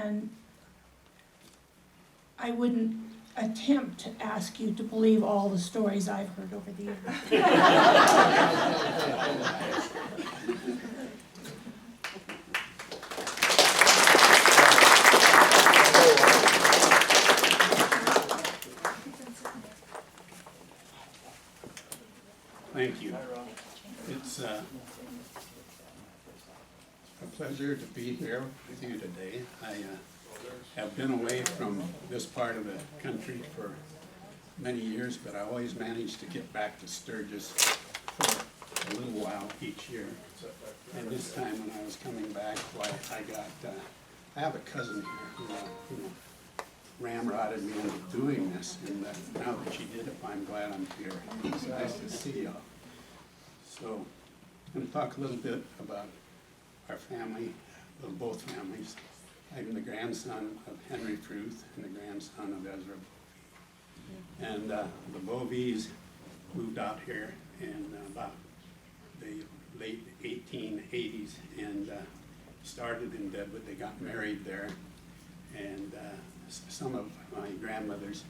and I wouldn't attempt to ask you to believe all the stories I've heard over the years. Thank you. It's a pleasure to be here with you today. I have been away from this part of the country for many years, but I always managed to get back to Sturgis for a little while each year. And this time when I was coming back, why I have a cousin here who ramrodded me into doing this, and now that she did it, I'm glad I'm here. It's nice to see y'all. So I'm going to talk a little bit about our family, both families. I'm the grandson of Henry Fruth and the grandson of Ezra Bovee. And the Bovees moved out here in about the late 1880s and started in Deadwood. They got married there, and some of my grandmother's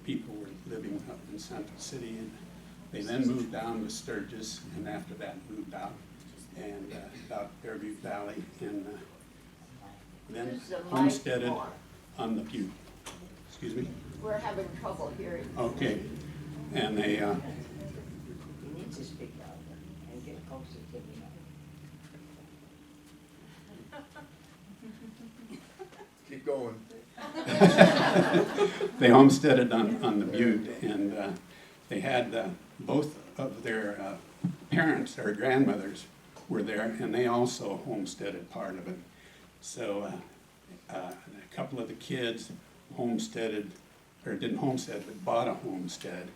people were living up in Central City, and they then moved down to Sturgis, and after that moved out and out Butte Valley, and then homesteaded on the Butte. Excuse me? We're having trouble hearing. Okay. And they You need to speak louder and get closer to me. Keep going. they homesteaded on the Butte, and they had both of their parents or grandmothers were there, and they also homesteaded part of it. So a couple of the kids homesteaded, or didn't homestead, but bought a homestead,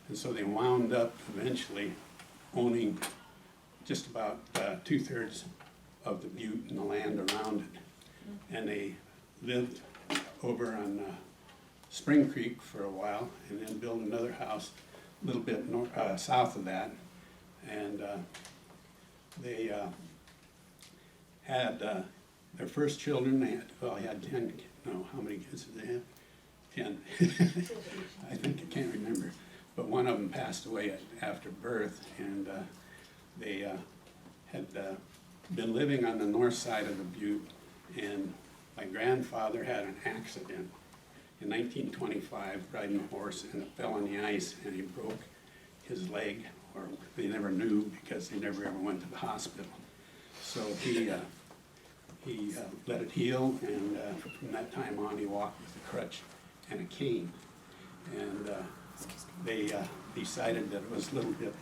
and so they wound up eventually owning just about 2/3 of the Butte and the land around it. And they lived over on Spring Creek for a while, and then built another house a little bit south of that. And they had their first children. They had 10. No, how many kids did they have? 10. I think I can't remember. But one of them passed away after birth, and they had been living on the north side of the Butte, and my grandfather had an accident in 1925 riding a horse, and it fell on the ice, and he broke his leg, or they never knew because they never ever went to the hospital. So he let it heal, and from that time on he walked with a crutch and a cane. And they decided that it was a little bit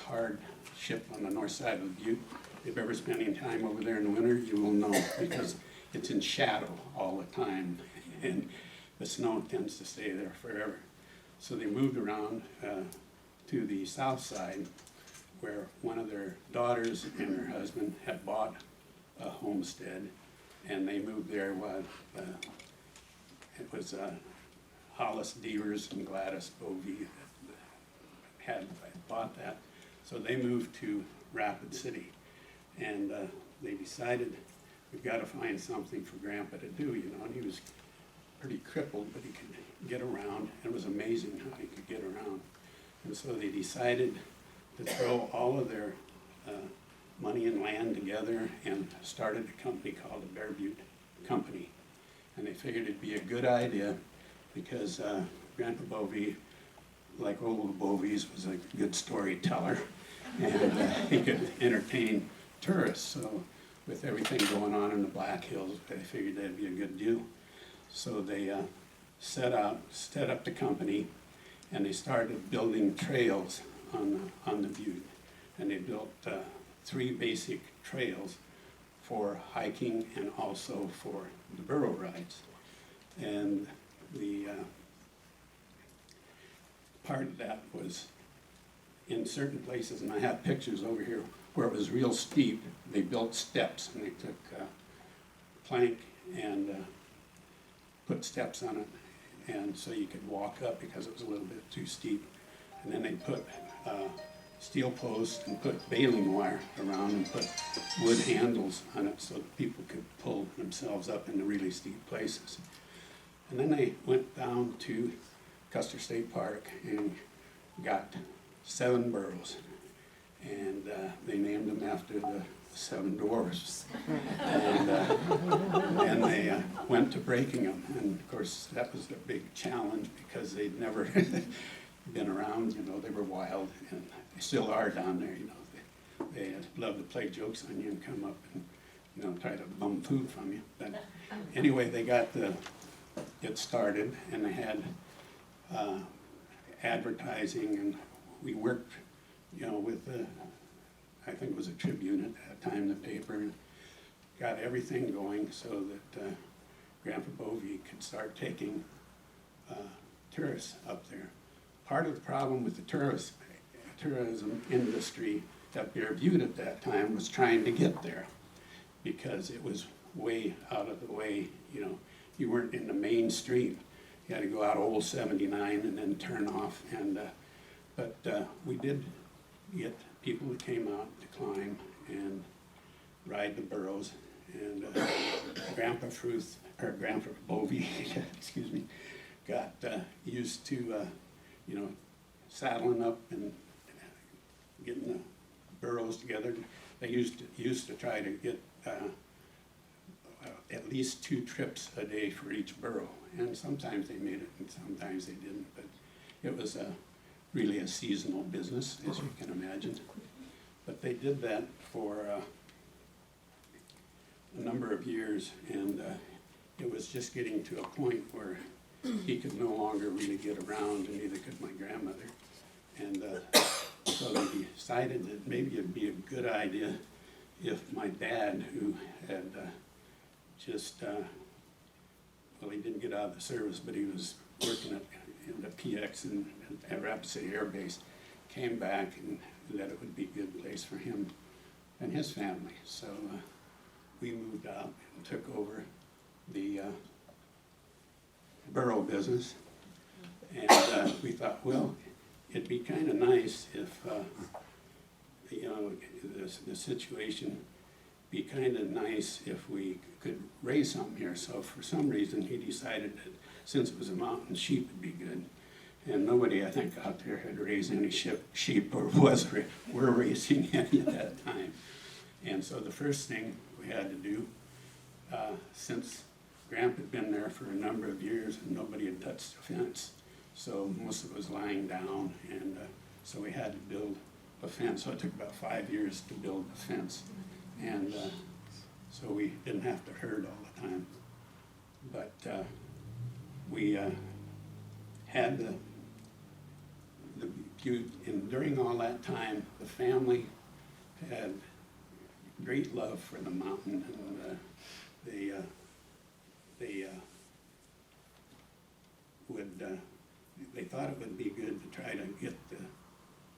hardship on the north side of the Butte. If you've ever spent any time over there in the winter, you will know, because it's in shadow all the time, and the snow tends to stay there forever. So they moved around to the south side, where one of their daughters and her husband had bought a homestead, and they moved there while it was Hollis Devers and Gladys Bovee that had bought that. So they moved to Rapid City, and they decided, we've got to find something for Grandpa to do, and he was pretty crippled, but he could get around. It was amazing how he could get around. And so they decided to throw all of their money and land together and started a company called the Bear Butte Company. And they figured it'd be a good idea because Grandpa Bovee, like all the Bovees, was a good storyteller, and he could entertain tourists. So with everything going on in the Black Hills, they figured that'd be a good deal. So they set up the company, and they started building trails on the Butte. And they built 3 basic trails for hiking and also for the burro rides. And the part of that was in certain places, and I have pictures over here where it was real steep. They built steps, and they took plank and put steps on it, and so you could walk up because it was a little bit too steep. And then they put steel posts and put baling wire around and put wood handles on it so that people could pull themselves up into really steep places. And then they went down to Custer State Park and got 7 burros. And they named them after the 7 dwarfs. And they went to breaking them. And of course, that was a big challenge because they'd never been around, you know, they were wild, and they still are down there, you know. They love to play jokes on you and come up and, you know, try to bum food from you. But anyway, they got it started, and they had advertising, and we worked, you know, with I think it was a Tribune at that time, the paper, got everything going so that Grandpa Bovee could start taking tourists up there. Part of the problem with the tourism industry up there, Butte at that time, was trying to get there because it was way out of the way. You know, you weren't in the main street. You had to go out Old 79 and then turn off. And but we did get people that came out to climb and ride the burros. And Grandpa Fruth, or Grandpa Bovee, excuse me, got used to you know, saddling up and getting the burros together. They used to try to get at least 2 trips a day for each burro, and sometimes they made it and sometimes they didn't, but it was really a seasonal business, as you can imagine. But they did that for a number of years, and it was just getting to a point where he could no longer really get around, and neither could my grandmother. And so they decided that maybe it'd be a good idea if my dad, who had just, well, he didn't get out of the service, but he was working in the PX at Rapid City Air Base, came back, and that it would be a good place for him and his family. So we moved out and took over the burro business, and we thought, well, it'd be kind of nice if, you know, the situation be kind of nice if we could raise something here. So for some reason, he decided that since it was a mountain, sheep would be good. And nobody, I think, out there had raised any sheep or were raising any at that time. And so the first thing we had to do, since Grandpa had been there for a number of years and nobody had touched the fence, so most of it was lying down, and so we had to build a fence. So it took about 5 years to build the fence, and so we didn't have to herd all the time. But we had the Butte, and during all that time, the family had great love for the mountain, and they thought it would be good to try to get the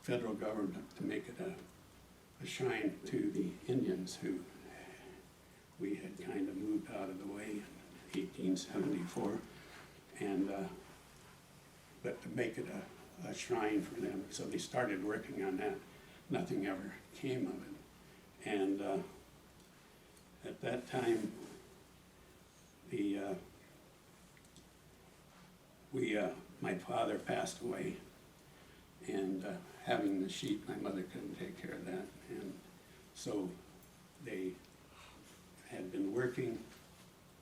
federal government to make it a shrine to the Indians who we had kind of moved out of the way in 1874, and but to make it a shrine for them. So they started working on that. Nothing ever came of it, and at that time, my father passed away, and having the sheep, my mother couldn't take care of that, and so they had been working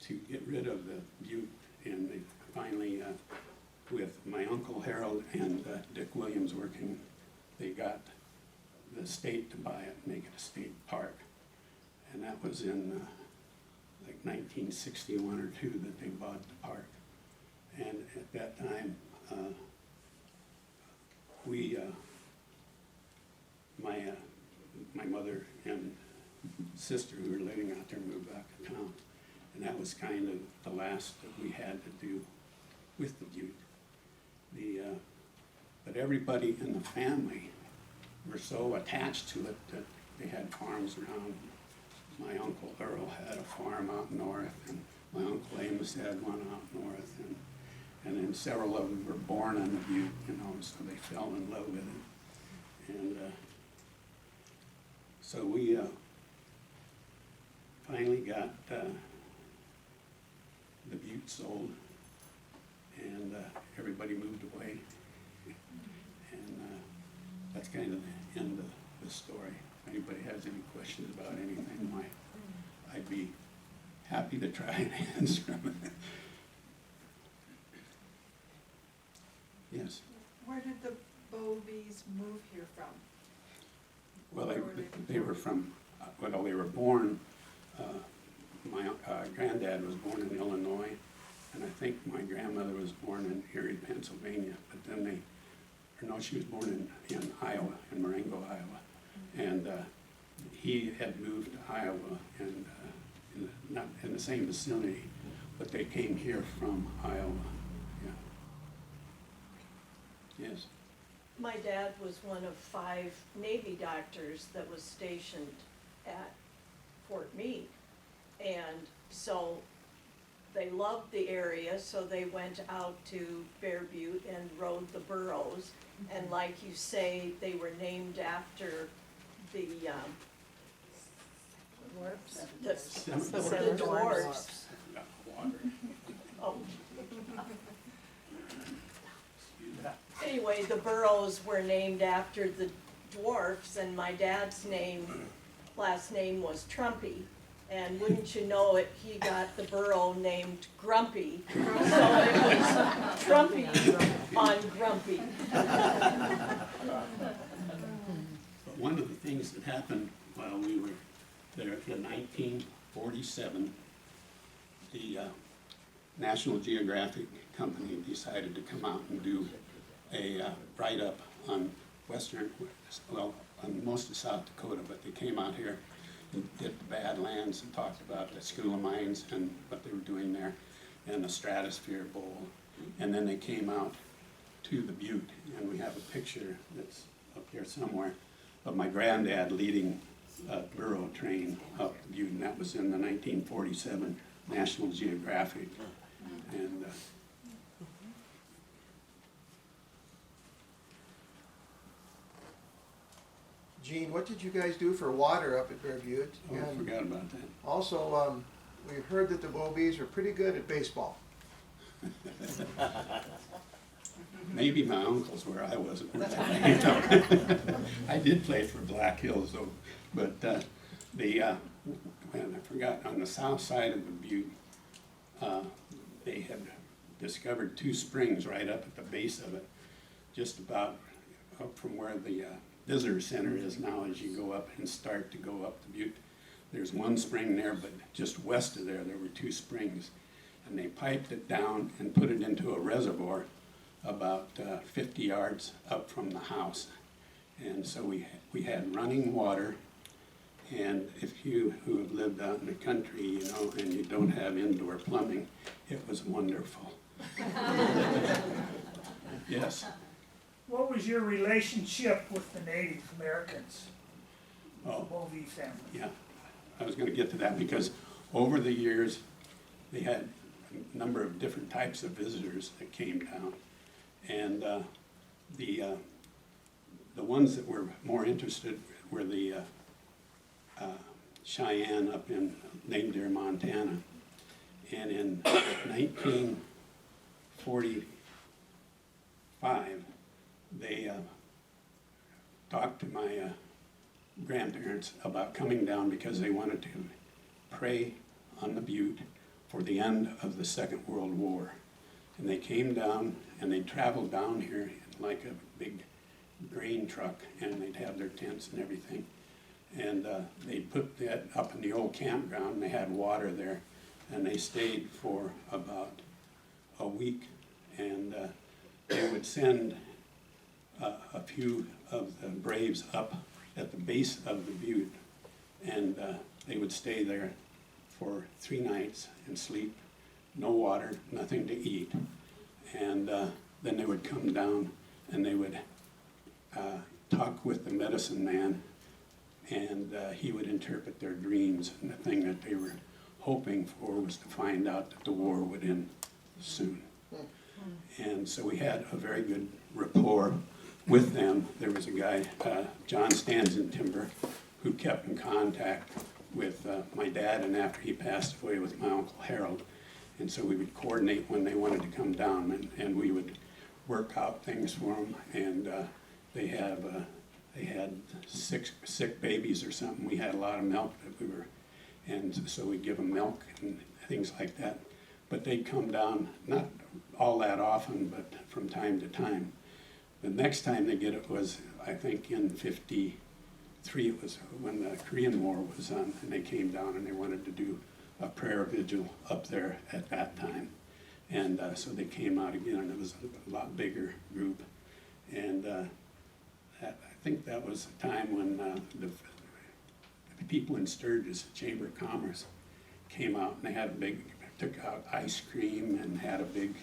to get rid of the Butte, and they finally, with my Uncle Harold and Dick Williams working, they got the state to buy it, make it a state park, and that was in like 1961 or 2 that they bought the park. And at that time, my mother and sister who were living out there moved back to town, and that was kind of the last that we had to do with the Butte. But everybody in the family were so attached to it that they had farms around. My Uncle Earl had a farm out north, and my Uncle Amos had one out north, and then several of them were born on the Butte, you know, so they fell in love with it. And So we finally got the Butte sold, and everybody moved away. And that's kind of the end of the story. If anybody has any questions about anything, I'd be happy to try and answer them. Yes. Where did the Bovees move here from? Well, Where were they were from, well, they were born, my granddad was born in Illinois, and I think my grandmother was born in Erie, Pennsylvania, but then she was born in Iowa, in Marengo, Iowa. And he had moved to Iowa, and not in the same vicinity, but they came here from Iowa, yeah. Yes. My dad was one of 5 Navy doctors that was stationed at Fort Meade. And so they loved the area, so they went out to Bear Butte and rode the burros. And like you say, they were named after the dwarfs. Yeah, water. Oh. Anyway, the burros were named after the dwarfs, and my dad's last name was Trumpy. And wouldn't you know it, he got the burro named Grumpy. So it was Trumpy on Grumpy. But one of the things that happened while we were there in 1947, the National Geographic Company decided to come out and do a write-up on on most of South Dakota, but they came out here and did the Badlands and talked about the School of Mines and what they were doing there, and the Stratosphere Bowl. And then they came out to the Butte, and we have a picture that's up here somewhere of my granddad leading a burro train up the Butte, and that was in the 1947 National Geographic. And Gene, what did you guys do for water up at Bear Butte? oh, I And forgot about that. also, we heard that the Bovees are pretty good at baseball. Maybe my uncles were, I wasn't. I did play for Black Hills though, but man, I forgot, on the south side of the Butte, they had discovered 2 springs right up at the base of it, just about up from where the visitor center is now as you go up and start to go up the Butte. There's 1 spring there, but just west of there were 2 springs. And they piped it down and put it into a reservoir about 50 yards up from the house. And so we had running water, and if you who have lived out in the country, you know, and you don't have indoor plumbing, it was wonderful. Yes. What was your relationship with the Native Americans, the Oh, Bovee family? yeah. I was going to get to that because over the years, they had a number of different types of visitors that came down. And the ones that were more interested were the Cheyenne up in Name Deer, Montana. And in 1945, they talked to my grandparents about coming down because they wanted to pray on the Butte for the end of the Second World War. And they came down and they traveled down here in like a big grain truck, and they'd have their tents and everything. And they put that up in the old campground, and they had water there, and they stayed for about a week. And they would send a few of the braves up at the base of the Butte, and they would stay there for 3 nights and sleep, no water, nothing to eat. And then they would come down and they would talk with the medicine man, and he would interpret their dreams. And the thing that they were hoping for was to find out that the war would end soon. And so we had a very good rapport with them. There was a guy, John Stands in Timber, who kept in contact with my dad, and after he passed away, with my Uncle Harold. And so we would coordinate when they wanted to come down, and we would work out things for them. And they had six sick babies or something. We had a lot of milk that we were, and so we'd give them milk and things like that. But they'd come down, not all that often, but from time to time. The next time they get it was, I think, in '53. It was when the Korean War was on, and they came down and they wanted to do a prayer vigil up there at that time. And so they came out again, and it was a lot bigger group. And I think that was the time when the people in Sturgis, the Chamber of Commerce, came out, and they had a big, took out ice cream and had a big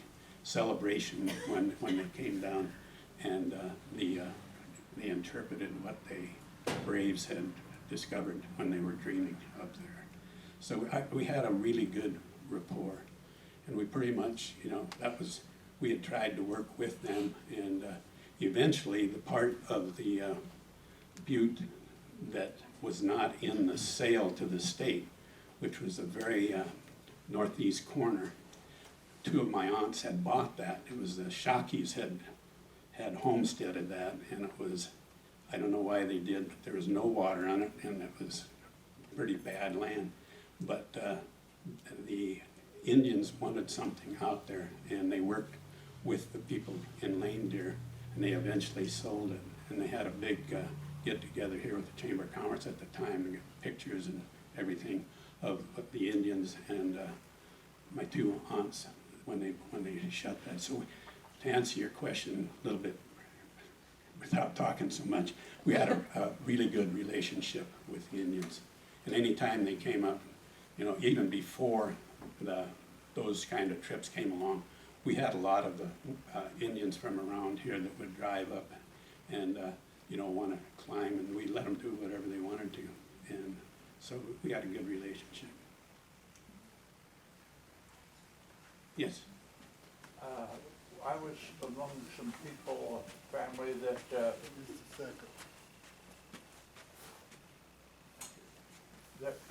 celebration when they came down. And they interpreted what the Braves had discovered when they were dreaming up there. So we had a really good rapport, and we pretty much, we had tried to work with them, and eventually the part of the Butte that was not in the sale to the state, which was the very northeast corner, two of my aunts had bought that. It was the Shockeys had homesteaded that, and it was, I don't know why they did, but there was no water on it, and it was pretty bad land. But the Indians wanted something out there, and they worked with the people in Lane Deer, and they eventually sold it. And they had a big get-together here with the Chamber of Commerce at the time, to get pictures and everything of the Indians and my two aunts when they shut that. So to answer your question a little bit without talking so much, we had a really good relationship with the Indians. And anytime they came up, even before those kind of trips came along, we had a lot of the Indians from around here that would drive up and want to climb, and we let them do whatever they wanted to. And so we had a good relationship. Yes? I was among some people, family that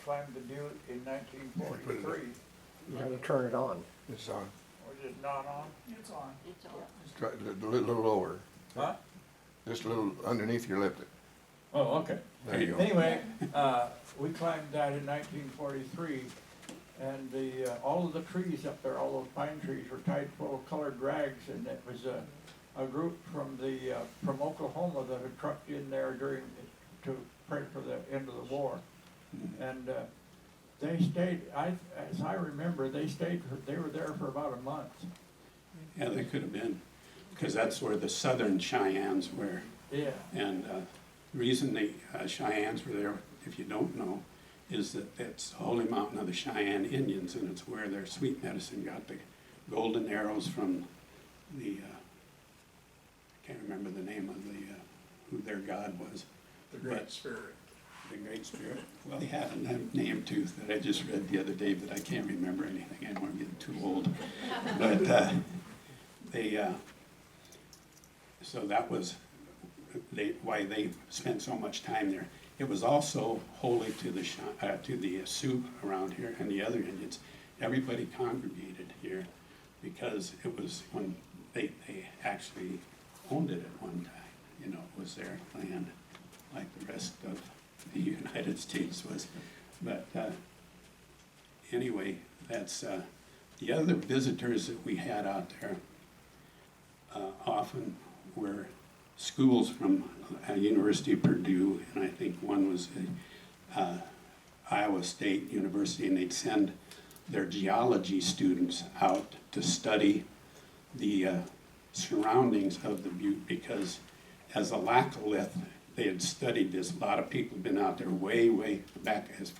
climbed the Butte in 1943. You gotta turn it on. It's on. Was it not on? It's on. It's on. Try a little lower. Huh? Just a little underneath your lip. Oh, okay. There you go. Anyway, we climbed that in 1943, and all of the trees up there, all those pine trees, were tied full of colored rags, and it was a group from Oklahoma that had trucked in there to pray for the end of the war, and they stayed. As I remember, they were there for about a month. Yeah, they could have been, because that's where the Southern Cheyennes were. Yeah. And the reason the Cheyennes were there, if you don't know, is that it's the holy mountain of the Cheyenne Indians, and it's where their sweet medicine got the golden arrows from the, I can't remember the name of who their god was. The Great Spirit. The Great Spirit. Well, he had a name too that I just read the other day, but I can't remember anything anymore. I'm getting too old. But so that was why they spent so much time there. It was also holy to the Sioux around here and the other Indians. Everybody congregated here because it was when they actually owned it at one time. It was their land, like the rest of the United States was. But anyway, that's the other visitors that we had out there often were schools from University of Purdue, and I think one was Iowa State University, and they'd send their geology students out to study the surroundings of the Butte, because as a laccolith, they had studied this. A lot of people have been out there way, way back as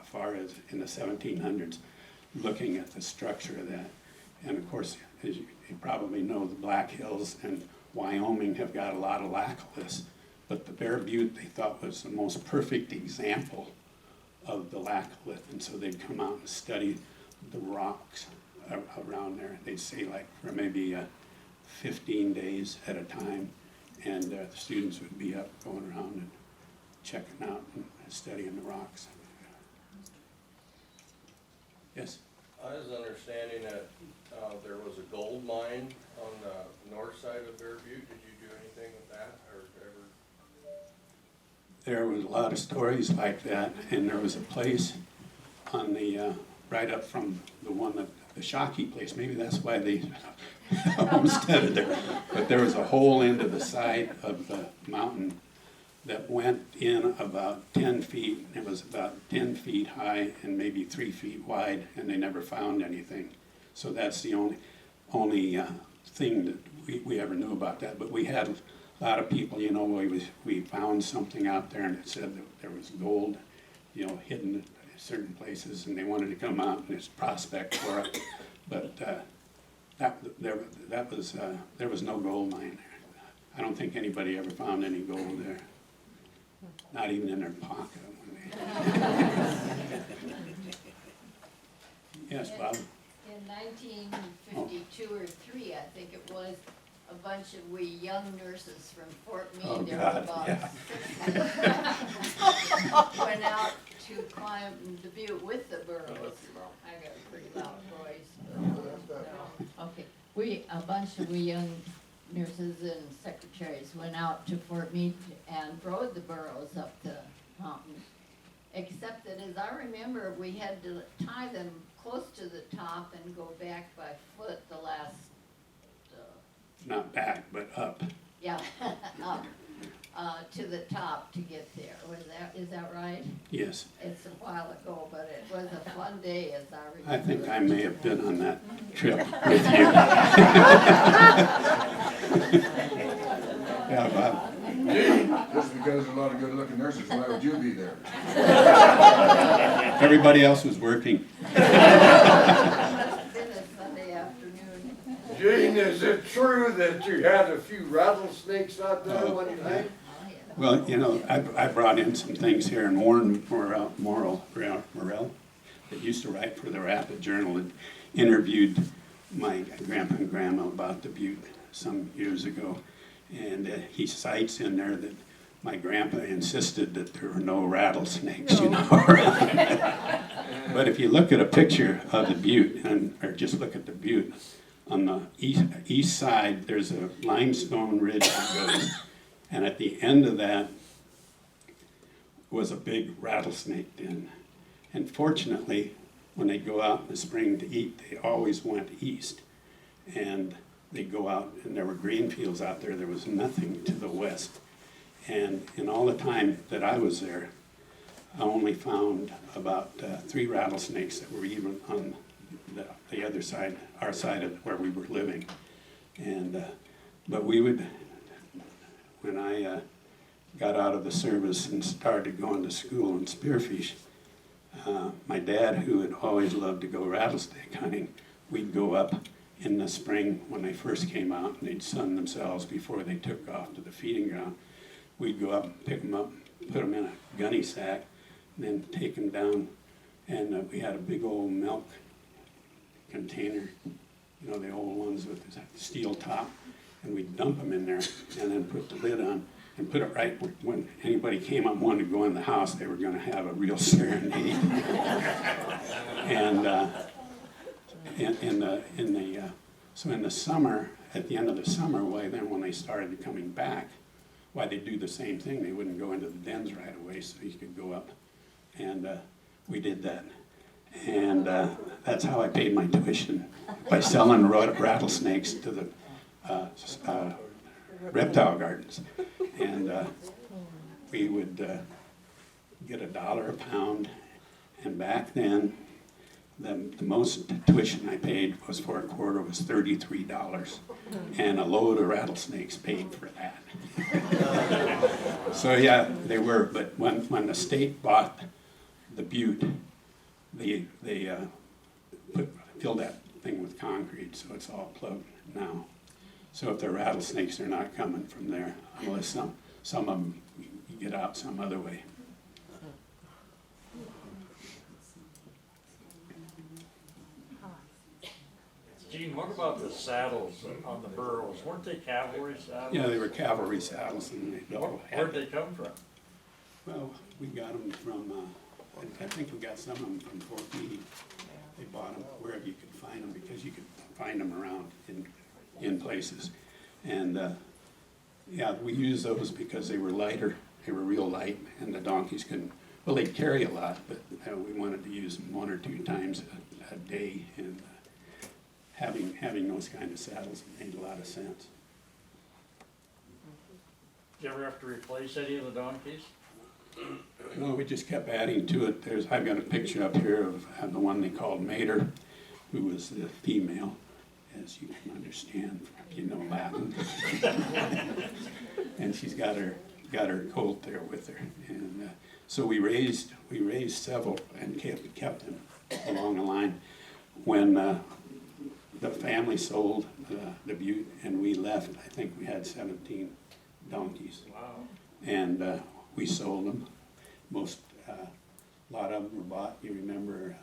far as in the 1700s, looking at the structure of that. And of course, as you probably know, the Black Hills and Wyoming have got a lot of laccoliths, but the Bear Butte they thought was the most perfect example of the laccolith, and so they'd come out and study the rocks around there. They'd stay like for maybe 15 days at a time, and the students would be up going around and checking out and studying the rocks. Yes? I was understanding that there was a gold mine on the north side of Bear Butte. Did you do anything with that or ever? There was a lot of stories like that, and there was a place on the, right up from the one that, the Shockey place, maybe that's why they homesteaded there. But there was a hole into the side of the mountain that went in about 10 feet. It was about 10 feet high and maybe 3 feet wide, and they never found anything. So that's the only thing that we ever knew about that. But we had a lot of people, you know, we found something out there and it said that there was gold, you know, hidden in certain places, and they wanted to come out and just prospect for it. But there was no gold mine there. I don't think anybody ever found any gold there. Not even in their pocket. Yes, Bob? In 1952 or 3, I think it was, a bunch of we young nurses from Fort Meade, Oh, there God, were about yeah. 6, went out to climb the Butte with the burros. I got a pretty loud voice. Okay, a bunch of we young nurses and secretaries went out to Fort Meade and rode the burros up the mountain. Except that, as I remember, we had to tie them close to the top and go back by foot the last, Not back, but up. yeah, up, to the top to get there. Is that right? Yes. It's a while ago, but it was a fun day, as I remember. I think I may have been on that trip with you. Yeah, Bob. Just because there's a lot of good-looking nurses, why would you be there? Everybody else was working. It's been a Sunday afternoon. Gene, is it true that you had a few rattlesnakes out there one time? Oh, yeah. Well, you know, I brought in some things here, and Warren Morrell that used to write for the Rapid Journal and interviewed my grandpa and grandma about the Butte some years ago. And he cites in there that my grandpa insisted that there were no rattlesnakes, you know. But if you look at a picture of the Butte, or just look at the Butte, on the east side, there's a limestone ridge that goes, and at the end of that was a big rattlesnake den. And fortunately, when they go out in the spring to eat, they always went east. And they'd go out, and there were green fields out there. There was nothing to the west. And in all the time that I was there, I only found about 3 rattlesnakes that were even on the other side, our side of where we were living. And but we would, when I got out of the service and started going to school in spearfish, my dad, who had always loved to go rattlesnake hunting, we'd go up in the spring when they first came out, and they'd sun themselves before they took off to the feeding ground. We'd go up, pick them up, put them in a gunny sack, and then take them down. And we had a big old milk container, you know, the old ones with the steel top, and we'd dump them in there and then put the lid on and put it right when anybody came up and wanted to go in the house, they were going to have a real serenade. And so in the summer, at the end of the summer, then when they started coming back, they'd do the same thing. They wouldn't go into the dens right away, so you could go up, and we did that. And that's how I paid my tuition, by selling rattlesnakes to the reptile gardens. And we would get $1 a pound, and back then, the most tuition I paid was for a quarter was $33, and a load of rattlesnakes paid for that. So yeah, they were, but when the state bought the Butte, they filled that thing with concrete, so it's all plugged now. So if they're rattlesnakes, they're not coming from there, unless some of them you get out some other way. Gene, what about the saddles on the burros? Weren't they cavalry saddles? Yeah, they were cavalry saddles, and they Where'd they come from? Well, we got them from, I think we got some of them from Fort Meade. They bought them wherever you could find them, because you could find them around in places. And, yeah, we used those because they were lighter, they were real light, and the donkeys couldn't, well, they'd carry a lot, but we wanted to use them 1 or 2 times a day, and having those kind of saddles made a lot of sense. Did you ever have to replace any of the donkeys? No, we just kept adding to it. I've got a picture up here of the one they called Mater, who was the female, as you can understand, if you know Latin. And she's got her colt there with her. And so we raised several and kept them along the line. When the family sold the Butte and we left, I think we had 17 donkeys. Wow. And we sold them. A lot of them were bought. You remember,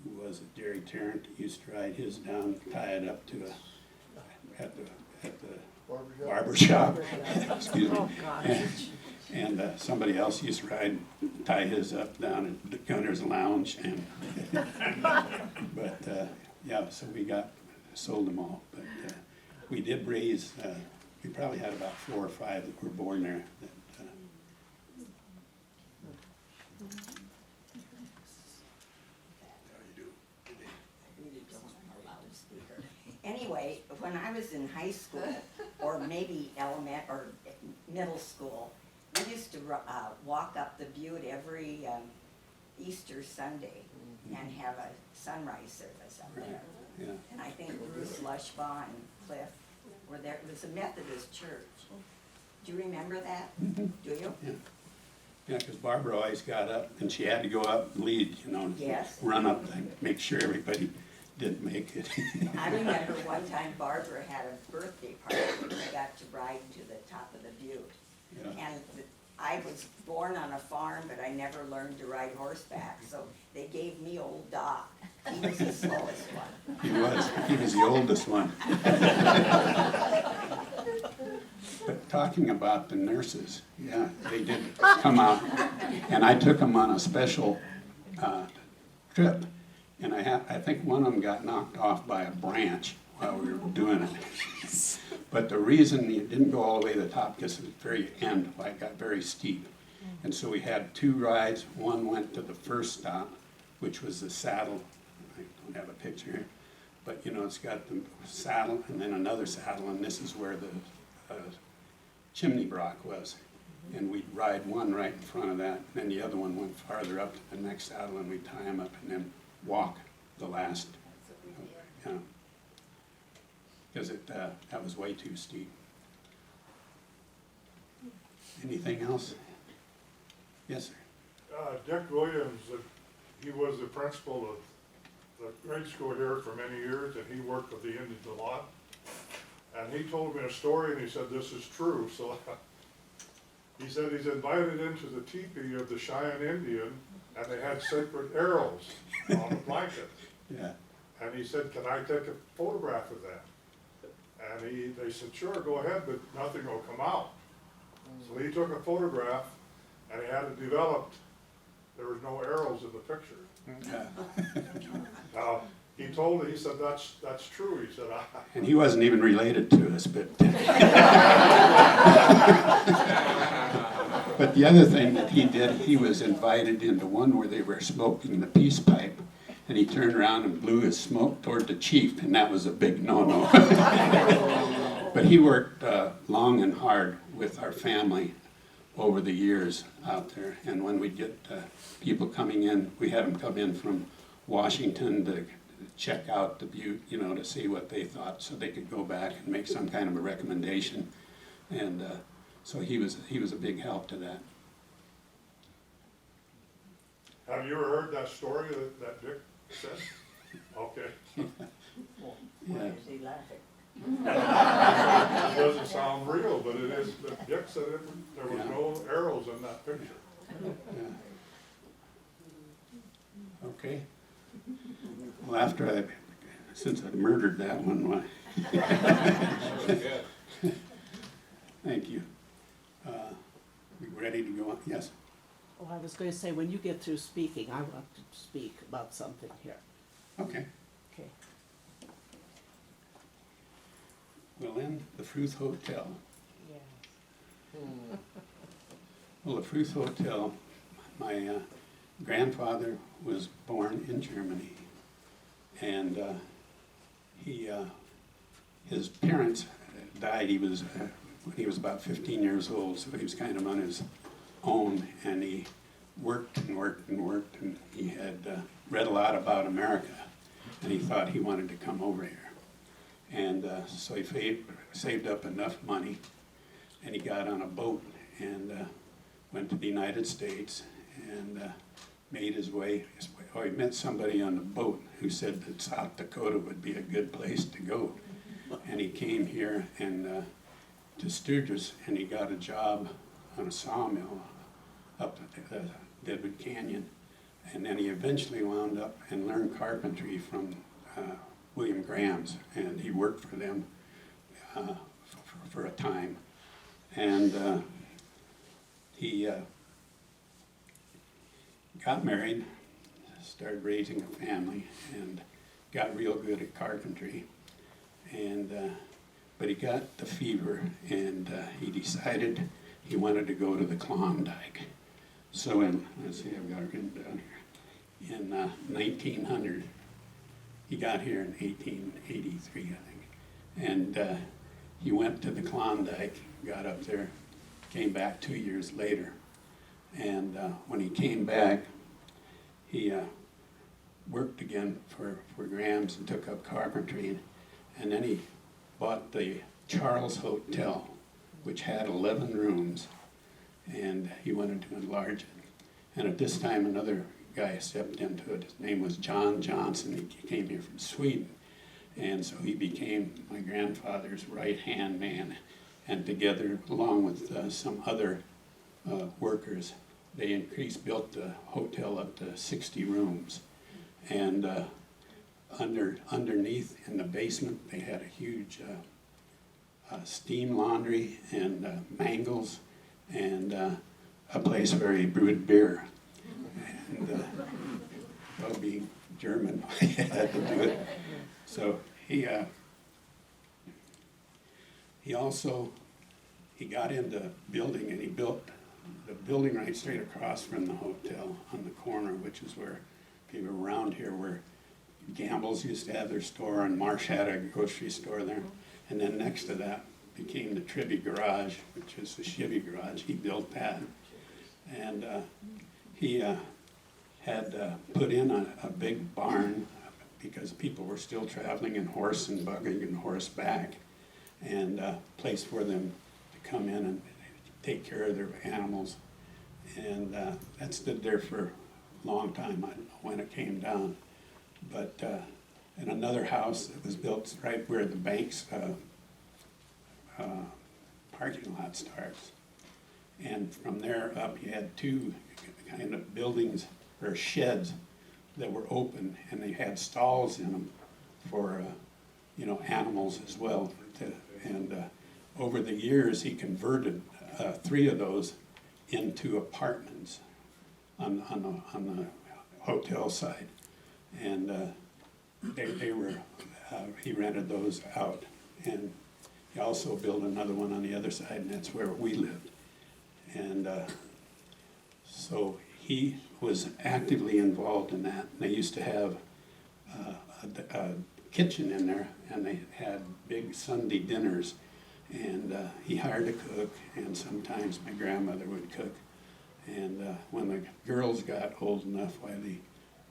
who was it? Jerry Tarrant used to ride his down, tie it up to at the barber shop. Excuse me. Oh, gosh. And somebody else used to tie his up down at the Gunner's Lounge. And but yeah, so we sold them all. But we did raise. We probably had about 4 or 5 that were born there. Anyway, when I was in high school, or maybe or middle school, we used to walk up the Butte every Easter Sunday and have a sunrise service up there. Yeah. And I think Bruce Lushbaugh and Cliff were there. It was a Methodist church. Do you remember that? Mm-hmm. Do you? Yeah. Yeah, because Barbara always got up, and she had to go up and lead, Yes. run up and make sure everybody didn't make it. I remember one time Barbara had a birthday party and we got to ride to the top of the Butte. Yeah. And I was born on a farm, but I never learned to ride horseback, so they gave me old Doc. He was the slowest one. He was the oldest one. But talking about the nurses, yeah, they did come out, and I took them on a special trip, and I think one of them got knocked off by a branch while we were doing it. But the reason it didn't go all the way to the top, because at the very end, it got very steep. And so we had 2 rides. One went to the first stop, which was the saddle. I don't have a picture here, but it's got the saddle and then another saddle, and this is where the chimney block was. And we'd ride one right in front of that, and then the other one went farther up to the next saddle, and we'd tie them up and then walk the last. Because that was way too steep. Anything else? Yes, sir. Dick Williams, he was the principal of the grade school here for many years, and he worked with the Indians a lot. And he told me a story, and he said, this is true. So he said he's invited into the teepee of the Cheyenne Indian, and they had sacred arrows on the blanket. Yeah. And he said, can I take a photograph of that? And they said, sure, go ahead, but nothing will come out. So he took a photograph, and he had it developed. There was no arrows in the picture. Yeah. Now, he said, that's true. He said, And he wasn't even related to us, but. But the other thing that he did, he was invited into one where they were smoking the peace pipe, and he turned around and blew his smoke toward the chief, and that was a big no-no. But he worked long and hard with our family over the years out there, and when we get people coming in, we had them come in from Washington to check out the Butte, to see what they thought, so they could go back and make some kind of a recommendation. And so he was a big help to that. have you ever heard that story that Dick said? Okay. Why is he laughing? It doesn't sound real, but it is. Dick said there was no arrows in that picture. Yeah. Okay. Well, since I murdered that one, why? Thank you. We ready to go on? Yes? Oh, I was going to say, when you get through speaking, I want to speak about something here. Okay. Okay. Well, in the Fruth Hotel. Yeah. Well, the Fruth Hotel, my grandfather was born in Germany, and his parents died. He was when he was about 15 years old, so he was kind of on his own, and he worked and worked and worked, and he had read a lot about America, and he thought he wanted to come over here. And so he saved up enough money, and he got on a boat and went to the United States and made his way. Oh, he met somebody on the boat who said that South Dakota would be a good place to go. And he came here and to Sturgis, and he got a job on a sawmill up Deadwood Canyon. And then he eventually wound up and learned carpentry from William Graham's, and he worked for them for a time. And he got married, started raising a family, and got real good at carpentry. And but he got the fever, and he decided he wanted to go to the Klondike. So let's see, I've got it written down here. In 1900, he got here in 1883, I think. And he went to the Klondike, got up there, came back 2 years later. And when he came back, he worked again for Graham's and took up carpentry. And then he bought the Charles Hotel, which had 11 rooms, and he wanted to enlarge it. And at this time, another guy stepped into it. His name was John Johnson. He came here from Sweden. And so he became my grandfather's right-hand man. And together, along with some other workers, they built the hotel up to 60 rooms. And underneath, in the basement, they had a huge steam laundry and mangles and a place where he brewed beer. And well, being German, I had to do it. So he got into building, and he built the building right straight across from the hotel on the corner, which is where people around here where Gamble's used to have their store, and Marsh had a grocery store there. And then next to that became the Trivy Garage, which is the Chevy garage. He built that. And he had put in a big barn because people were still traveling in horse and buggy and horseback, and a place for them to come in and take care of their animals. And that stood there for a long time. I don't know when it came down. But in another house that was built right where the bank's parking lot starts. And from there up, you had two kind of buildings or sheds that were open, and they had stalls in them for animals as well. And over the years, he converted 3 of those into apartments on the hotel side. And he rented those out. And he also built another one on the other side, and that's where we lived. And so he was actively involved in that. They used to have a kitchen in there, and they had big Sunday dinners. And he hired a cook, and sometimes my grandmother would cook. And when the girls got old enough,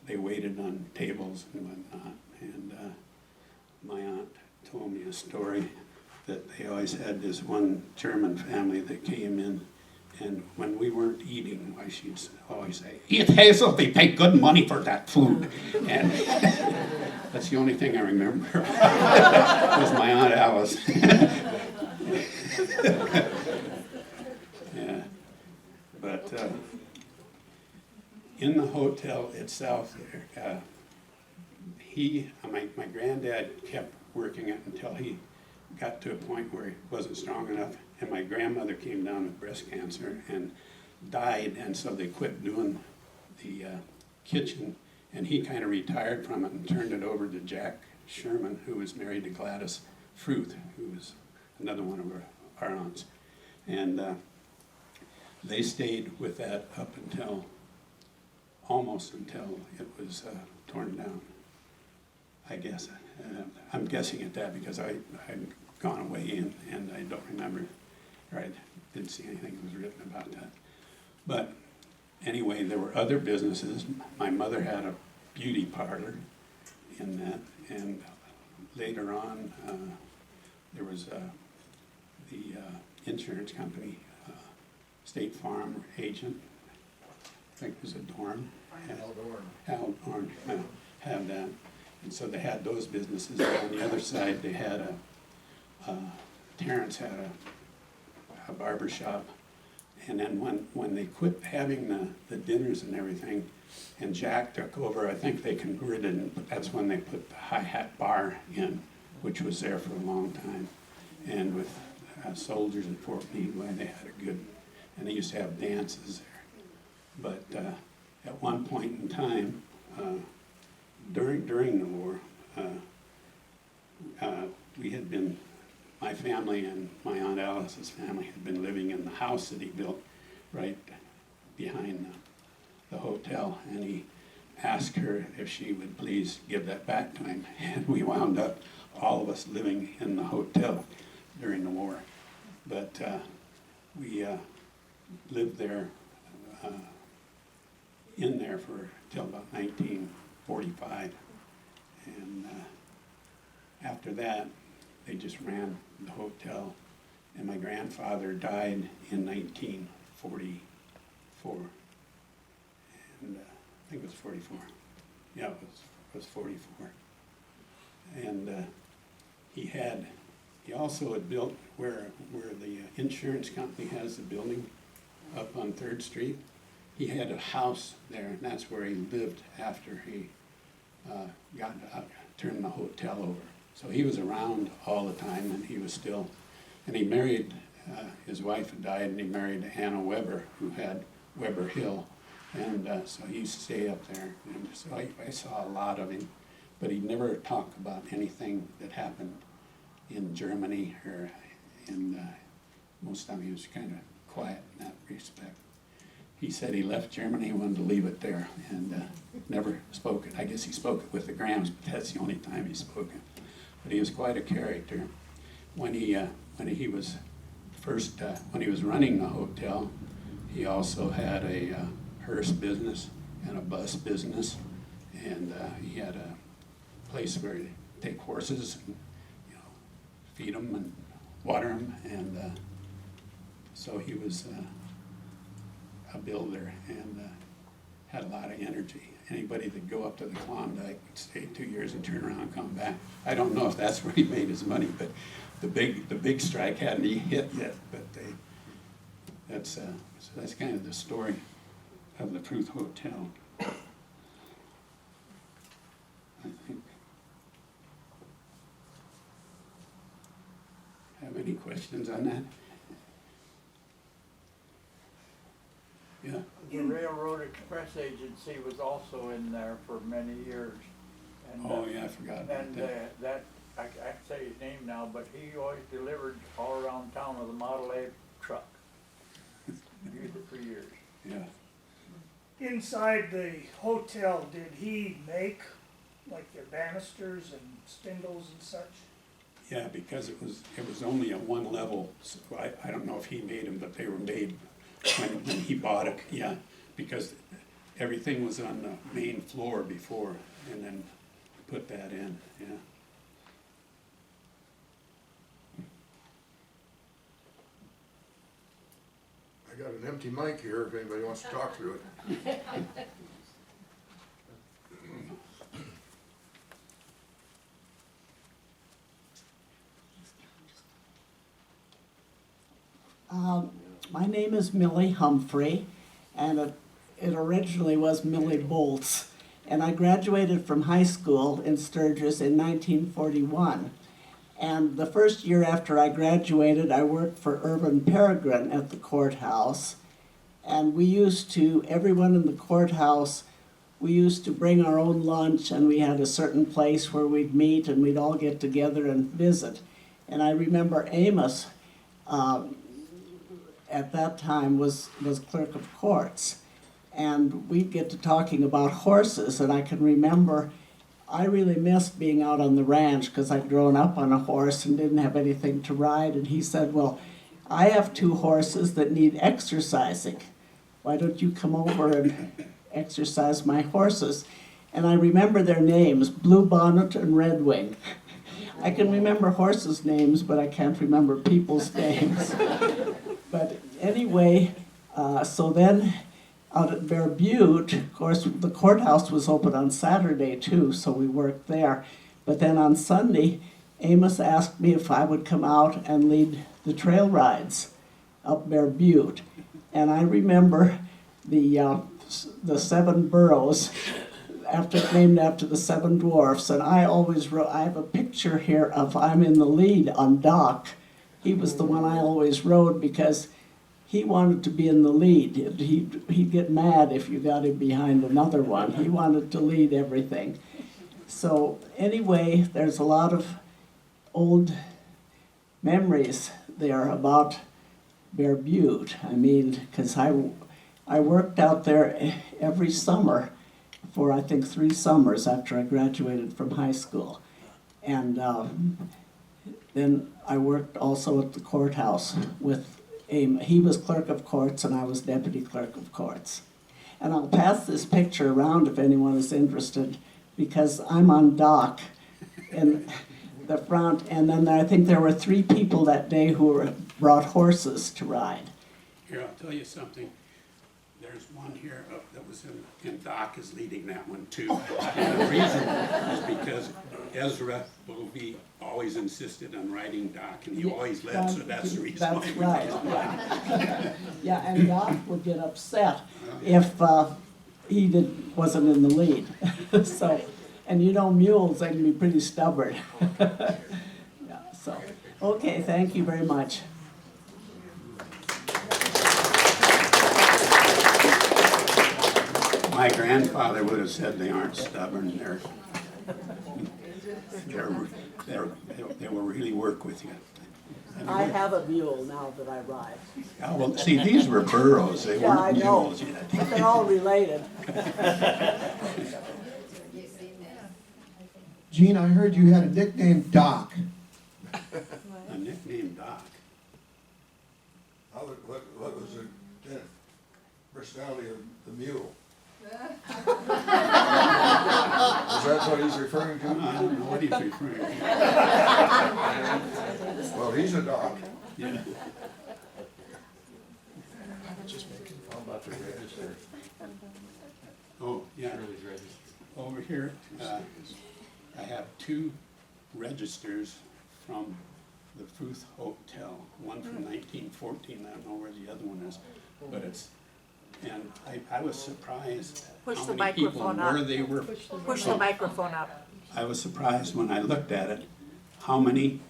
they waited on tables and whatnot. And my aunt told me a story that they always had this one German family that came in, and when we weren't eating, why she'd always say, "Eat Hazel, they pay good money for that food." And that's the only thing I remember was my Aunt Alice. Yeah. But in the hotel itself, my granddad kept working it until he got to a point where he wasn't strong enough, and my grandmother came down with breast cancer, and died, and so they quit doing the kitchen, and he kind of retired from it and turned it over to Jack Sherman, who was married to Gladys Fruth, who was another one of our aunts. And they stayed with that up until, almost until it was torn down, I guess. I'm guessing at that because I'd gone away and I don't remember, or I didn't see anything that was written about that. But anyway, there were other businesses. My mother had a beauty parlor in that, and later on, there was the insurance company, State Farm agent, I think it was a Dorn. Hal Dorn had that. And so they had those businesses. And on the other side, they had Terrence had a barber shop. And then when they quit having the dinners and everything, and Jack took over, I think they converted, and that's when they put the Hi-Hat Bar in, which was there for a long time. And with soldiers in Fort Meade, they had a good, and they used to have dances there. But at one point in time, during the war, we had been, my family and my Aunt Alice's family had been living in the house that he built right behind the hotel, and he asked her if she would please give that back to him, and we wound up, all of us, living in the hotel during the war. But we lived there, in there for till about 1945, and after that, they just ran the hotel, and my grandfather died in 1944, and I think it was 44. Yeah, it was 44. And he also had built where the insurance company has the building up on 3rd Street. He had a house there, and that's where he lived after he turned the hotel over. So he was around all the time, and he was still, and he married, his wife had died, and he married Anna Weber, who had Weber Hill, and so he used to stay up there, and so I saw a lot of him, but he never talked about anything that happened in Germany, or most of the time he was kind of quiet in that respect. He said he left Germany, he wanted to leave it there, and never spoke it. I guess he spoke it with the Grahams, but that's the only time he spoke it. But he was quite a character. When he was first, when he was running the hotel, he also had a hearse business and a bus business, and he had a place where he'd take horses and feed them and water them, and so he was a builder and had a lot of energy. Anybody that go up to the Klondike would stay 2 years and turn around and come back. I don't know if that's where he made his money, but the big strike hadn't hit yet. But so that's kind of the story of the Fruth Hotel. I think. Have any questions on that? Yeah. The Railroad Express Agency was also in there for many years. And, oh yeah, I forgot about and that. I can't say his name now, but he always delivered all around town with a Model A truck. Used it for years. Yeah. Inside the hotel, did he make like the banisters and spindles and such? Yeah, because it was only a one level, so I don't know if he made them, but they were made when he bought it, yeah, because everything was on the main floor before, and then put that in, yeah. I got an empty mic here if anybody wants to talk through it. My name is Millie Humphrey, and it originally was Millie Bolts, and I graduated from high school in Sturgis in 1941. And the first year after I graduated, I worked for Urban Peregrine at the courthouse, And we used to, everyone in the courthouse, we used to bring our own lunch, and we had a certain place where we'd meet and we'd all get together and visit. And I remember Amos, at that time, was clerk of courts. And we'd get to talking about horses, and I can remember I really missed being out on the ranch because I'd grown up on a horse and didn't have anything to ride. And he said, well, I have 2 horses that need exercising. Why don't you come over and exercise my horses? And I remember their names, Blue Bonnet and Red Wing. I can remember horses' names, but I can't remember people's names. But anyway, so then out at Bear Butte, of course, the courthouse was open on Saturday too, so we worked there. But then on Sunday, Amos asked me if I would come out and lead the trail rides up Bear Butte. And I remember the 7 boroughs, named after the 7 dwarfs, and I always wrote, I have a picture here of I'm in the lead on Doc. He was the one I always rode because he wanted to be in the lead. He'd get mad if you got him behind another one. He wanted to lead everything. So anyway, there's a lot of old memories there about Bear Butte. I mean, because I worked out there every summer for I think 3 summers after I graduated from high school. And then I worked also at the courthouse with he was clerk of courts and I was deputy clerk of courts. And I'll pass this picture around if anyone is interested because I'm on Doc in the front, and then I think there were 3 people that day who brought horses to ride. Here, I'll tell you something. There's one here that was in Doc is leading that one too. And the reason is because Ezra Bovee always insisted on riding Doc, and he always led, so that's the reason. That's right, yeah. Yeah, and Doc would get upset if he wasn't in the lead. So, and you know mules, they can be pretty stubborn. Yeah, so, okay, thank you very much. My grandfather would have said they aren't stubborn, they will really work with you. I have a mule now that I ride. Oh, well, see, these were burros, they Yeah, I weren't know, mules yet. but they're all related. Gene, I heard you had a nickname, Doc. A nickname Doc. What was the personality of the mule? Is that what he's referring to? I don't know what he's referring to. Well, he's a doc. Yeah. How about the register? Oh, yeah. Shirley's register. Over here, I have 2 registers from the Fruth Hotel, one from 1914, I don't know where the other one is, but it's, and I was surprised Push how the many people microphone and up. where they were. Push the microphone up. I was surprised when I looked at it, how many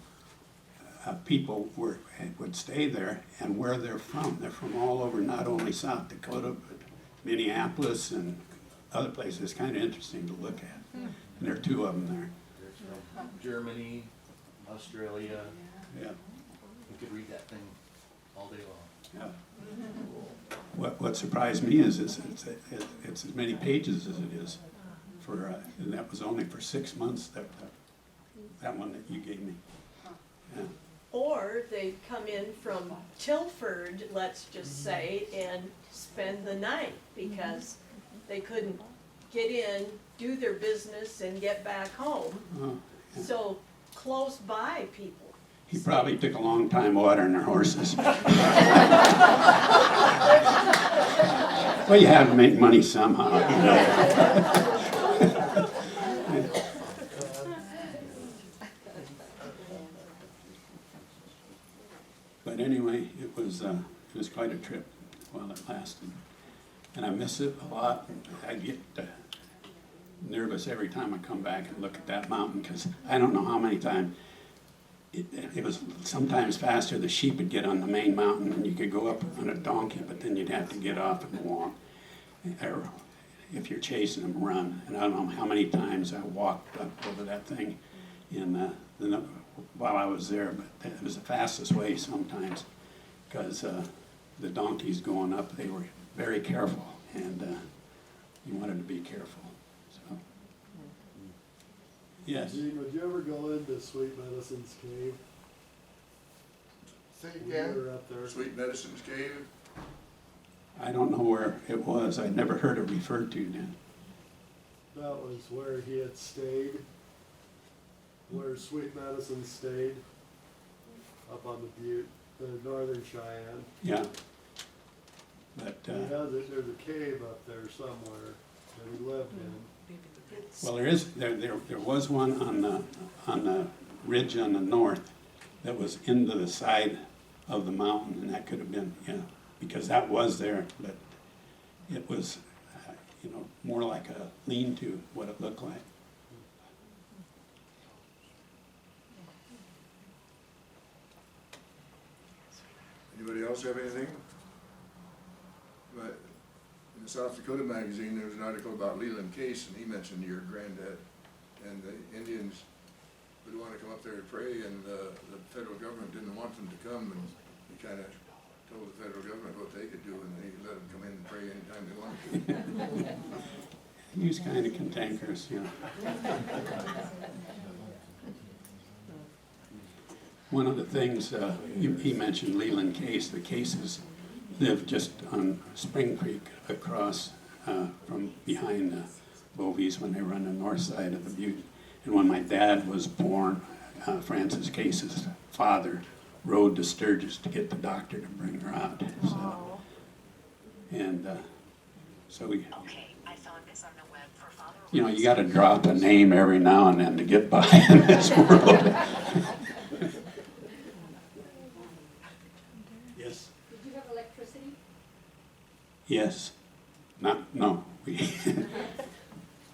people would stay there and where they're from. They're from all over, not only South Dakota, but Minneapolis and other places. It's kind of interesting to look at. And there are 2 of them there. There's from Germany, Australia. Yeah. We could read that thing all day long. Yeah. What surprised me is it's as many pages as it is for, and that was only for 6 months, that one that you gave me. Yeah. Or they come in from Tilford, let's just say, and spend the night because they couldn't get in, do their business, and get back home. Oh, yeah. So close by people. He probably took a long time watering their horses. Well, you have to make money somehow, you know. But anyway, it was quite a trip while it lasted. And I miss it a lot. I get nervous every time I come back and look at that mountain because I don't know how many times it was sometimes faster. The sheep would get on the main mountain and you could go up on a donkey, but then you'd have to get off and walk. Or if you're chasing them, run. And I don't know how many times I walked up over that thing while I was there, but it was the fastest way sometimes because the donkeys going up, they were very careful, and you wanted to be careful. So, yes. Gene, would you ever go into Sweet Medicine's cave? Say When again? you were up there? Sweet Medicine's Cave, I don't know where it was. I never heard it referred to then. That was where he had stayed, where Sweet Medicine stayed, up on the Butte, the northern Cheyenne. Yeah. But He has it, there's a cave up there somewhere that he lived in. well, there was one on the ridge on the north that was into the side of the mountain, and that could have been, yeah, because that was there, but it was, more like a lean-to, what it looked like. anybody else have anything? But in the South Dakota magazine, there was an article about Leland Case, and he mentioned your granddad, and the Indians would want to come up there to pray, and the federal government didn't want them to come, and he kind of told the federal government what they could do, and they let them come in and pray anytime they wanted to. He was kind of cantankerous, One of the things, he mentioned Leland Case. The Cases lived just on Spring Creek across from behind the Bovees when they were on the north side of the Butte. And when my dad was born, Francis Case's father rode to Sturgis to get the doctor to bring her out. So, and so we, I found this on the web for Father. you got to drop a name every now and then to get by in this world. Yes. Did you have electricity? Yes. No.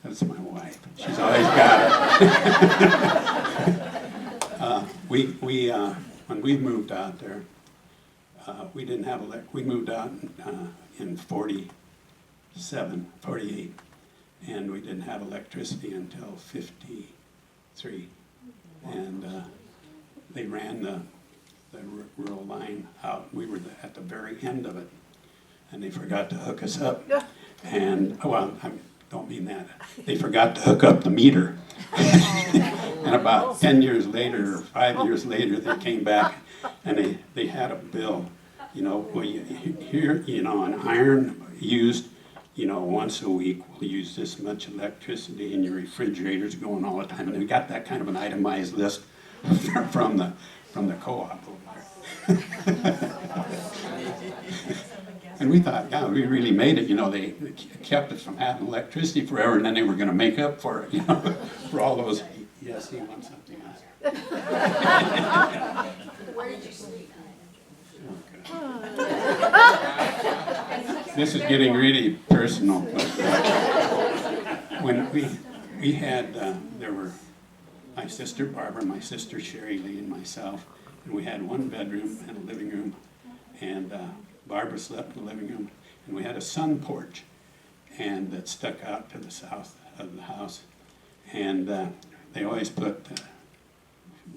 That's my wife. She's always got it. When we moved out there, we didn't have we moved out in 48, and we didn't have electricity until 53. And they ran the rural line out. We were at the very end of it, and they forgot to hook us up. And, well, I don't mean that. They forgot to hook up the meter. And about 10 years later, or 5 years later, they came back, and they had a bill. Well, here, an iron used, once a week will use this much electricity, and your refrigerator's going all the time. And we got that kind of an itemized list from the co-op over there. And we thought, yeah, we really made it. They kept us from having electricity forever, and then they were going to make up for it, for all those. Yes, he wants something else. Where did you sleep? This is getting really personal. But, when we had, there were my sister Barbara, my sister Sherry Lee, and myself, and we had one bedroom and a living room, and Barbara slept in the living room, and we had a sun porch, and that stuck out to the south of the house, and they always put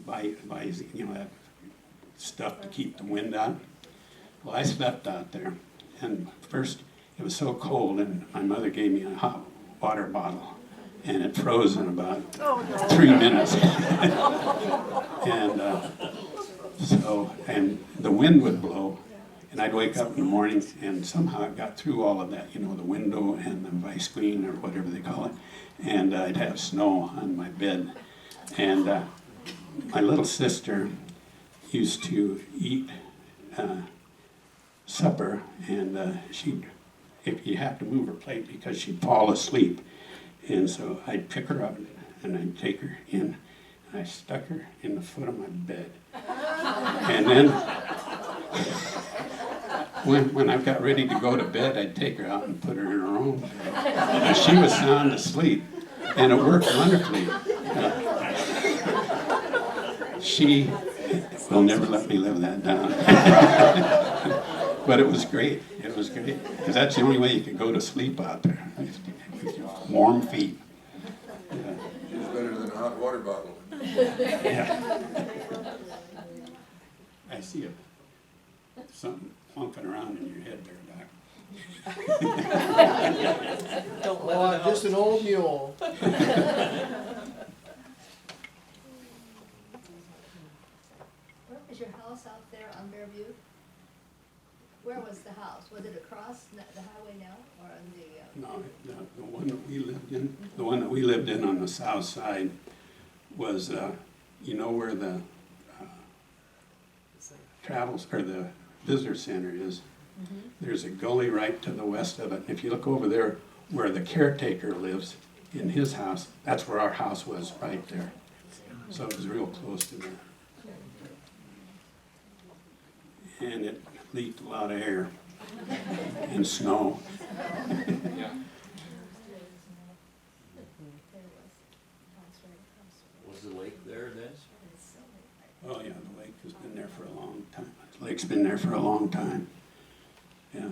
that stuff to keep the wind out. Well, I slept out there, and first it was so cold, and my mother gave me a hot water bottle, and it froze in about 3 minutes. And the wind would blow, and I'd wake up in the morning, and somehow it got through all of that, the window and the vice screen, or whatever they call it, and I'd have snow on my bed. And my little sister used to eat supper, and if you have to move her plate because she'd fall asleep. And so I'd pick her up, and I'd take her in, and I stuck her in the foot of my bed. And then, when I got ready to go to bed, I'd take her out and put her in her own bed. And she was sound asleep, and it worked wonderfully. They'll never let me live that down. But it was great, because that's the only way you could go to sleep out there, with your warm feet. It's better than a hot water bottle. Yeah. I see something plunking around in your head there, Doc. Oh, I'm just an old mule. Where was your house out there on Bearview? Where was the house? Was it across the highway now, or on the? No, the one that we lived in on the south side was, you know where the travels, or the visitor center is? There's a gully right to the west of it. If you look over there where the caretaker lives in his house, that's where our house was, right there. So it was real close to there. And it leaked a lot of air and snow. Was the lake there then? Oh yeah, the lake has been there for a long time. The lake's been there for a long time. Yeah.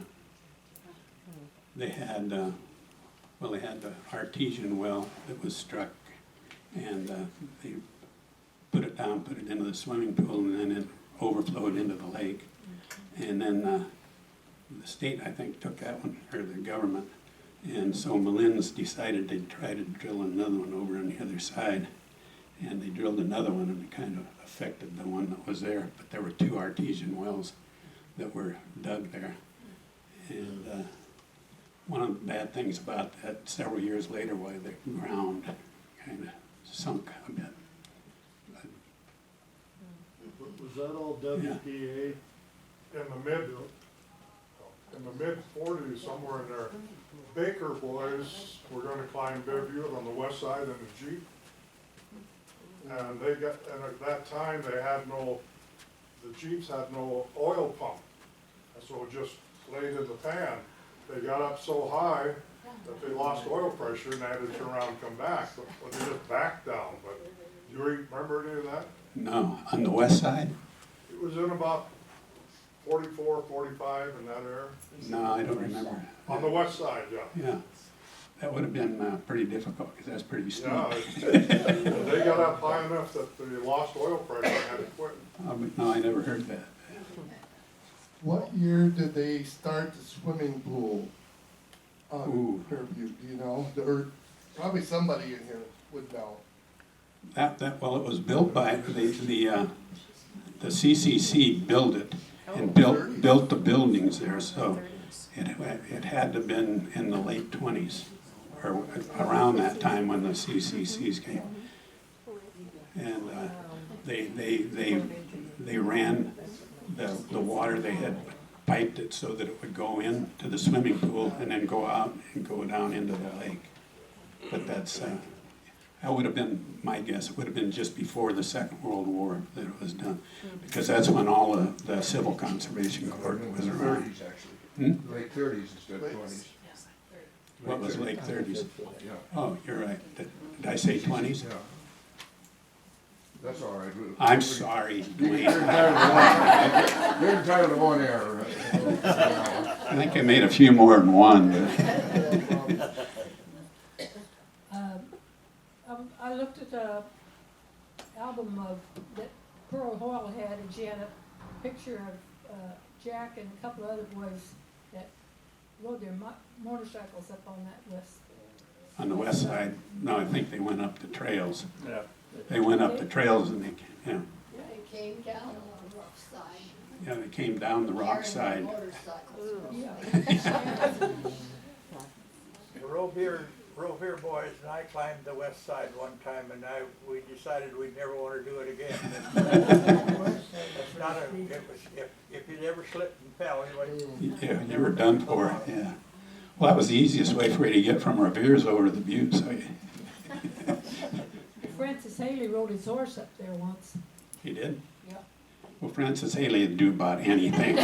They had, they had the artesian well that was struck, and they put it down, put it into the swimming pool, and then it overflowed into the lake. And then the state, I think, took that one, or the government, and so Malin's decided they'd try to drill another one over on the other side. And they drilled another one, and it kind of affected the one that was there. But there were 2 artesian wells that were dug there. And one of the bad things about that, several years later, why the ground kind of sunk a bit. Was that all WPA? In the mid-40s, somewhere in there, Baker boys were gonna climb Bevere on the west side in a Jeep. And and at that time, the Jeeps had no oil pump. And so it just laid in the pan. They got up so high that they lost oil pressure and they had to turn around and come back. But they just backed down. But do you remember any of that? No, on the west side? It was in about 44, 45 in that area. No, I don't remember. On the west side, yeah. Yeah, that would have been pretty difficult, because that's pretty steep. Yeah, they got up high enough that they lost oil pressure and had to quit. No, I never heard that. What year did they start the swimming pool on Fairview? Do you know? Or probably somebody in here would know. Well, it was built by the CCC built it and built the buildings there, so it had to have been in the late 20s or around that time when the CCCs came. And they ran the water, they had piped it so that it would go into the swimming pool and then go out and go down into the lake. But that would have been, my guess, it would have been just before the Second World War that it was done. Because that's when all the Civil Conservation Corps was around. 30s, actually. Late 30s instead of 20s. What was late 30s? Yeah. Oh, you're right. Did I say 20s? Yeah. That's all right. I'm sorry, Dwayne. You're entitled to one error. I think I made a few more than one. I looked at the album that Pearl Hoyle had, and she had a picture of Jack and a couple of other boys that rode their motorcycles up on that west. On the west side? No, I think they went up the trails. Yeah. They went up the trails and they came down on the rough side. Yeah, they came down the rock side. The Rovere boys and I climbed the west side one time, and we decided we'd never want to do it again. It's not if you'd ever slipped and fell, Yeah, you were done for, yeah. Well, that was the easiest way for you to get from Revere's over to the Butte, so Francis Haley rode his horse up there once. He did? Yeah. Well, Francis Haley would do about anything.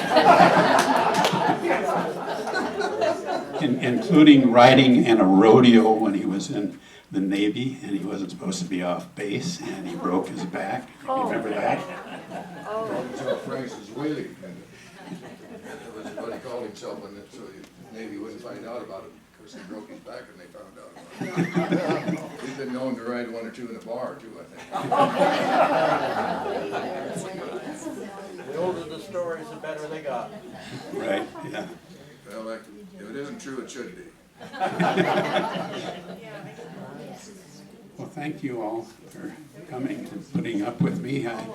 Including riding in a rodeo when he was in the Navy, and he wasn't supposed to be off base, and he broke his back. You remember that? Francis Whaley, and it was what he called himself, and so the Navy wouldn't find out about it, because he broke his back and they found out about it. He's been known to ride one or two in a bar too, I think. The older the stories, the better they got. Right, yeah. Well, if it isn't true, it should be. Well, thank you all for coming and putting up with me. And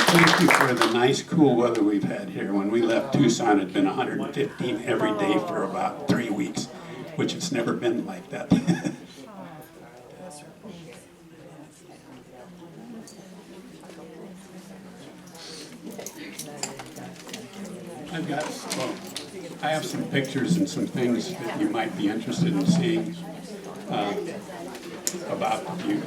thank you for the nice, cool weather we've had here. When we left Tucson, it had been 115 every day for about 3 weeks, which it's never been like that. I have some pictures and some things that you might be interested in seeing about the Butte.